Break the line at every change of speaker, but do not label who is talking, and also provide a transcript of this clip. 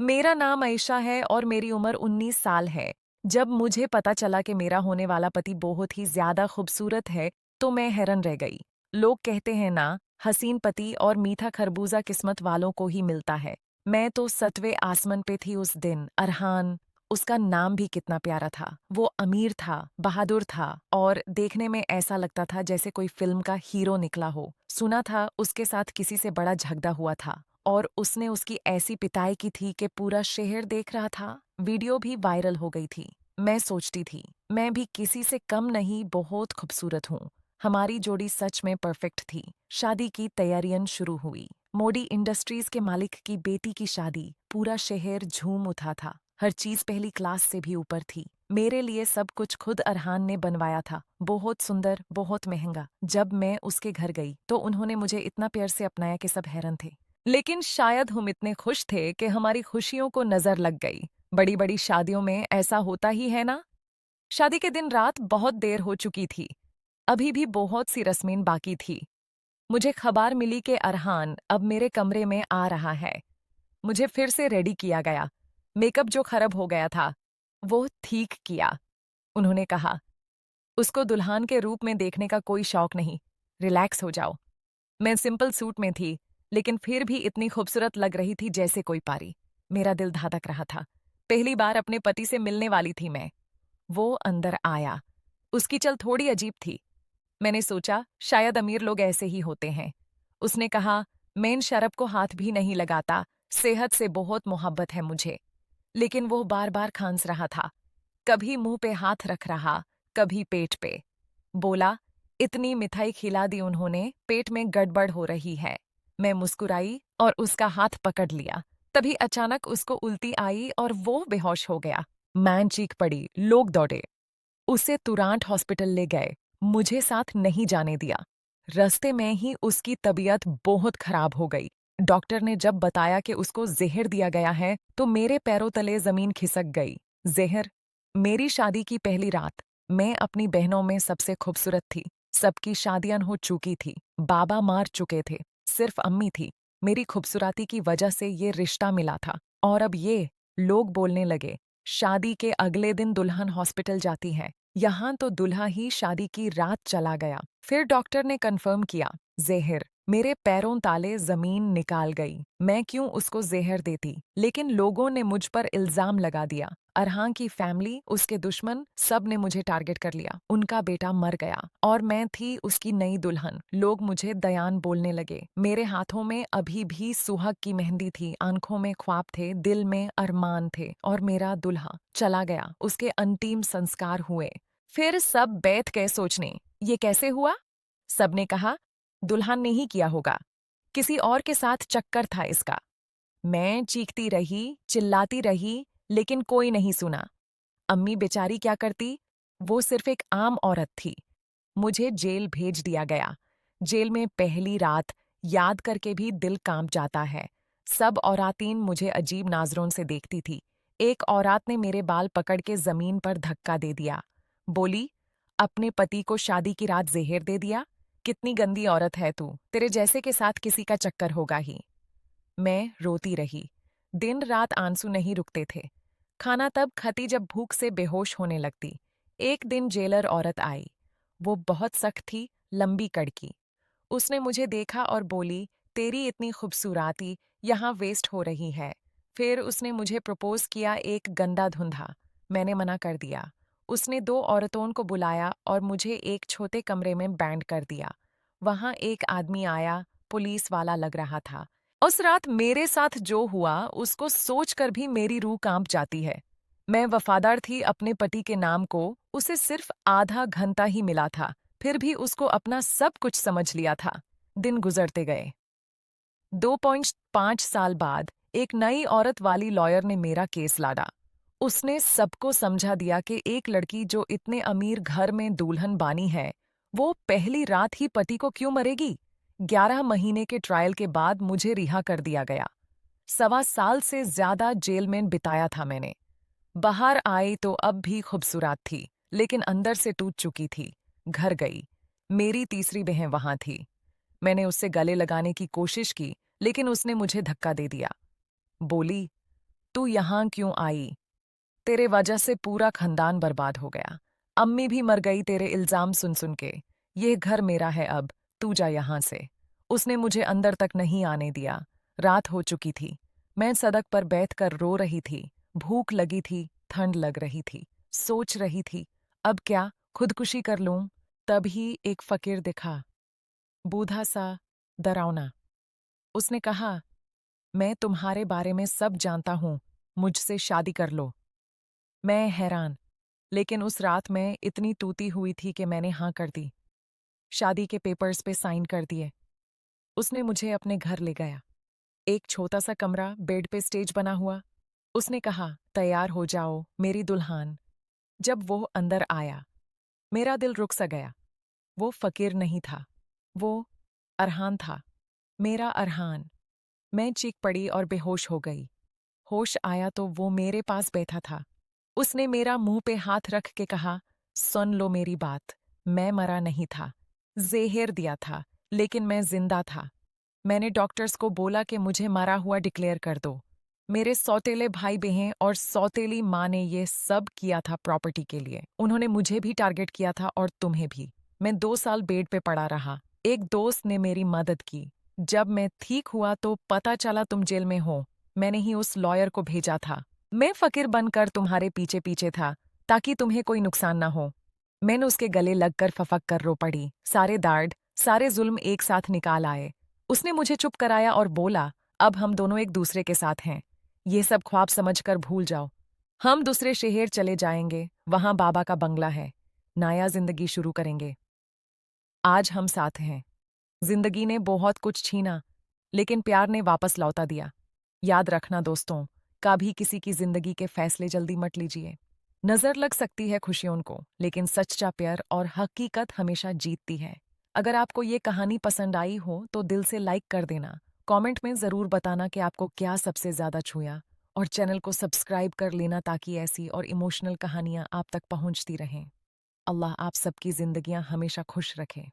मेरा नाम आयशा है और मेरी उम्र 19 साल है। जब मुझे पता चला कि मेरा होने वाला पति बहुत ही ज्यादा खूबसूरत है, तो मैं हैरान रह गई। लोग कहते हैं ना, हसीन पति और मीठा खरबूजा किस्मत वालों को ही मिलता है। मैं तो सतवे आसमान पे थी उस दिन। अरहान, उसका नाम भी कितना प्यारा था। वो अमीर था, बहादुर था और देखने में ऐसा लगता था जैसे कोई फिल्म का हीरो निकला हो। सुना था उसके साथ किसी से बड़ा झगड़ा हुआ था और उसने उसकी ऐसी पिटाई की थी कि पूरा शहर देख रहा था। वीडियो भी वायरल हो गई थी। मैं सोचती थी, मैं भी किसी से कम नहीं, बहुत खूबसूरत हूँ। हमारी जोड़ी सच में परफेक्ट थी। शादी की तैयारियां शुरू हुई। मोदी इंडस्ट्रीज के मालिक की बेटी की शादी। पूरा शहर झूम उठा था। हर चीज पहली क्लास से भी ऊपर थी। मेरे लिए सब कुछ खुद अरहान ने बनवाया था। बहुत सुंदर, बहुत महंगा। जब मैं उसके घर गई तो उन्होंने मुझे इतना प्यार से अपनाया कि सब हैरान थे। लेकिन शायद हम इतने खुश थे कि हमारी खुशियों को नजर लग गई। बड़ी बड़ी शादियों में ऐसा होता ही है ना। शादी के दिन रात बहुत देर हो चुकी थी। अभी भी बहुत सी रस्में बाकी थी। मुझे खबर मिली कि अरहान अब मेरे कमरे में आ रहा है। मुझे फिर से रेडी किया गया। मेकअप जो खराब हो गया था, वो ठीक किया। उन्होंने कहा, उसको दुल्हन के रूप में देखने का कोई शौक नहीं, रिलैक्स हो जाओ। मैं सिंपल सूट में थी, लेकिन फिर भी इतनी खूबसूरत लग रही थी जैसे कोई पारी। मेरा दिल धड़क रहा था। पहली बार अपने पति से मिलने वाली थी मैं। वो अंदर आया। उसकी चल थोड़ी अजीब थी। मैंने सोचा शायद अमीर लोग ऐसे ही होते हैं। उसने कहा, मैं इन शराब को हाथ भी नहीं लगाता, सेहत से बहुत मोहब्बत है मुझे। लेकिन वो बार बार खांस रहा था। कभी मुंह पे हाथ रख रहा, कभी पेट पे। बोला, इतनी मिठाई खिला दी उन्होंने, पेट में गड़बड़ हो रही है। मैं मुस्कुराई और उसका हाथ पकड़ लिया। तभी अचानक उसको उल्टी आई और वो बेहोश हो गया। मैं चीख पड़ी, लोग दौड़े। उसे तुरंत हॉस्पिटल ले गए। मुझे साथ नहीं जाने दिया। रास्ते में ही उसकी तबीयत बहुत खराब हो गई। डॉक्टर ने जब बताया कि उसको जहर दिया गया है, तो मेरे पैरों तले जमीन खिसक गई। जहर। मेरी शादी की पहली रात। मैं अपनी बहनों में सबसे खूबसूरत थी। सबकी शादियां हो चुकी थी। बाबा मार चुके थे। सिर्फ अम्मी थी। मेरी खूबसूरती की वजह से ये रिश्ता मिला था। और अब ये लोग बोलने लगे, शादी के अगले दिन दुल्हन हॉस्पिटल जाती है। यहाँ तो दुल्हा ही शादी की रात चला गया। फिर डॉक्टर ने कंफर्म किया, जहर। मेरे पैरों ताले जमीन निकाल गई। मैं क्यों उसको जहर देती? लेकिन लोगों ने मुझ पर इल्जाम लगा दिया। अरहान की फैमिली, उसके दुश्मन, सब ने मुझे टारगेट कर लिया। उनका बेटा मर गया और मैं थी उसकी नई दुल्हन। लोग मुझे दयान बोलने लगे। मेरे हाथों में अभी भी सुहाग की मेहंदी थी, आंखों में ख्वाब थे, दिल में अरमान थे। और मेरा दुल्हा चला गया। उसके अंतिम संस्कार हुए। फिर सब बैठ गए सोचने, ये कैसे हुआ? सबने कहा, दुल्हन ने ही किया होगा, किसी और के साथ चक्कर था इसका। मैं चीखती रही, चिल्लाती रही, लेकिन कोई नहीं सुना। अम्मी बेचारी क्या करती? वो सिर्फ एक आम औरत थी। मुझे जेल भेज दिया गया। जेल में पहली रात याद करके भी दिल कांप जाता है। सब औरातीन मुझे अजीब नजरों से देखती थी। एक औरत ने मेरे बाल पकड़ के जमीन पर धक्का दे दिया। बोली, अपने पति को शादी की रात जहर दे दिया? कितनी गंदी औरत है तू, तेरे जैसे के साथ किसी का चक्कर होगा ही। मैं रोती रही। दिन रात आंसू नहीं रुकते थे। खाना तब खाती जब भूख से बेहोश होने लगती। एक दिन जेलर औरत आई। वो बहुत सख्त थी, लंबी कड़की। उसने मुझे देखा और बोली, तेरी इतनी खूबसूरती यहाँ वेस्ट हो रही है। फिर उसने मुझे प्रपोज किया, एक गंदा धुंधा। मैंने मना कर दिया। उसने दो औरतों को बुलाया और मुझे एक छोटे कमरे में बैंड कर दिया। वहां एक आदमी आया, पुलिस वाला लग रहा था। उस रात मेरे साथ जो हुआ उसको सोचकर भी मेरी रूह कांप जाती है। मैं वफादार थी अपने पति के नाम को, उसे सिर्फ आधा घंटा ही मिला था, फिर भी उसको अपना सब कुछ समझ लिया था। दिन गुजरते गए। 2.5 साल बाद एक नई औरत वाली लॉयर ने मेरा केस लाड़ा। उसने सबको समझा दिया कि एक लड़की जो इतने अमीर घर में दुल्हन बानी है, वो पहली रात ही पति को क्यों मरेगी। 11 महीने के ट्रायल के बाद मुझे रिहा कर दिया गया। 1.25 साल से ज्यादा जेल में बिताया था मैंने। बाहर आई तो अब भी खूबसूरत थी, लेकिन अंदर से टूट चुकी थी। घर गई। मेरी तीसरी बहन वहां थी। मैंने उससे गले लगाने की कोशिश की, लेकिन उसने मुझे धक्का दे दिया। बोली, तू यहाँ क्यों आई? तेरे वजह से पूरा खानदान बर्बाद हो गया। अम्मी भी मर गई तेरे इल्जाम सुन सुन के। यह घर मेरा है अब, तू जा यहाँ से। उसने मुझे अंदर तक नहीं आने दिया। रात हो चुकी थी। मैं सड़क पर बैठकर रो रही थी। भूख लगी थी, ठंड लग रही थी। सोच रही थी, अब क्या खुदकुशी कर लूं? तभी एक फकीर दिखा, बूढ़ा सा, डरावना। उसने कहा, मैं तुम्हारे बारे में सब जानता हूँ, मुझसे शादी कर लो। मैं हैरान, लेकिन उस रात मैं इतनी टूटी हुई थी कि मैंने हाँ कर दी। शादी के पेपर्स पे साइन कर दिए। उसने मुझे अपने घर ले गया। एक छोटा सा कमरा, बेड पे स्टेज बना हुआ। उसने कहा, तैयार हो जाओ मेरी दुल्हन। जब वो अंदर आया, मेरा दिल रुक सा गया। वो फकीर नहीं था, वो अरहान था, मेरा अरहान। मैं चीख पड़ी और बेहोश हो गई। होश आया तो वो मेरे पास बैठा था। उसने मेरा मुंह पे हाथ रख के कहा, सुन लो मेरी बात, मैं मरा नहीं था। ज़ेहर दिया था, लेकिन मैं जिंदा था। मैंने डॉक्टर्स को बोला कि मुझे मरा हुआ डिक्लेयर कर दो। मेरे सौतेले भाई बहन और सौतेली माँ ने ये सब किया था प्रॉपर्टी के लिए। उन्होंने मुझे भी टारगेट किया था और तुम्हें भी। मैं 2 साल बेड पे पड़ा रहा। एक दोस्त ने मेरी मदद की। जब मैं ठीक हुआ तो पता चला तुम जेल में हो। मैंने ही उस लॉयर को भेजा था। मैं फकीर बनकर तुम्हारे पीछे पीछे था, ताकि तुम्हें कोई नुकसान ना हो। मैंने उसके गले लगकर फफक कर रो पड़ी। सारे दार्ड, सारे जुल्म एक साथ निकाल आए। उसने मुझे चुप कराया और बोला, अब हम दोनों एक दूसरे के साथ हैं। ये सब ख्वाब समझकर भूल जाओ। हम दूसरे शहर चले जाएंगे, वहां बाबा का बंगला है। नया जिंदगी शुरू करेंगे। आज हम साथ हैं। जिंदगी ने बहुत कुछ छीना, लेकिन प्यार ने वापस लौटा दिया। याद रखना दोस्तों, कभी किसी की जिंदगी के फैसले जल्दी मत लीजिए। नजर लग सकती है खुशियों को, लेकिन सच्चा प्यार और हकीकत हमेशा जीतती है। अगर आपको ये कहानी पसंद आई हो तो दिल से लाइक कर देना। कमेंट में ज़रूर बताना कि आपको क्या सबसे ज़्यादा छुआ, और चैनल को सब्सक्राइब कर लेना ताकि ऐसी और इमोशनल कहानियाँ आप तक पहुँचती रहें। अल्लाह आप सबकी ज़िंदगियाँ हमेशा खुश रखे।